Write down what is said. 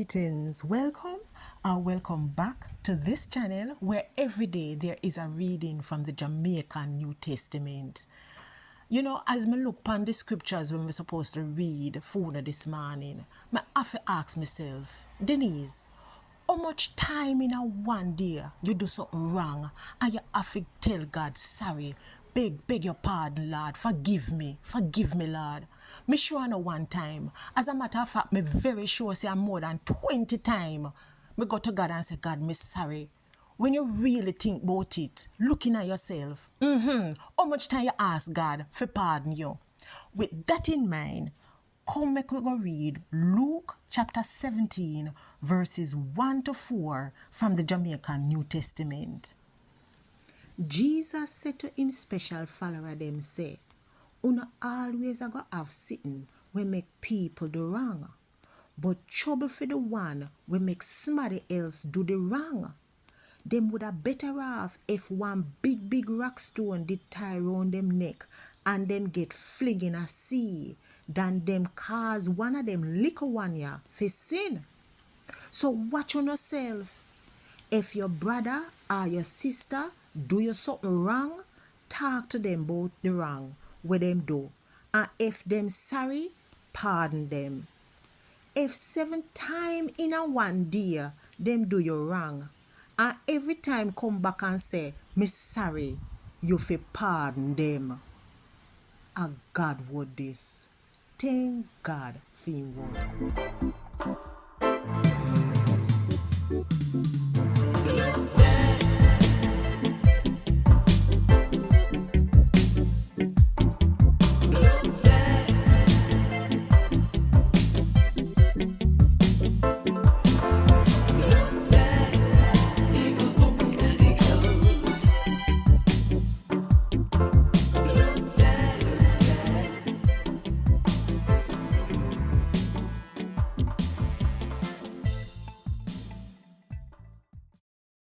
Greetings, welcome and welcome back to this channel where every day there is a reading from the Jamaican New Testament. You know, as me look upon the scriptures when we're supposed to read for this morning, I have to ask myself, Denise, how much time in a one day you do something wrong and you have to tell God sorry, beg your pardon, Lord, forgive me, Lord. Me sure I know one time. As a matter of fact, me very sure say I'm more than 20 times. Me go to God and say, God, me sorry. When you really think about it, looking at yourself, how much time you ask God for pardon you? With that in mind, come make we go read Luke chapter 17 verses 1 to 4 from the Jamaican New Testament. Jesus said to him special follower them say, Una always a go have sitting we make people do wrong, but trouble for the one we make somebody else do the wrong. Them would have better off if one big rock stone did tie round them neck and them get fling in a sea than them cause one of them little one ya for sin. So watch on yourself. If your brother or your sister do you something wrong, talk to them about the wrong where them do. And if them sorry, pardon them. If 7 times in a one day them do you wrong, and every time come back and say, me sorry, you fi pardon them. A God word this. Thank God for him word.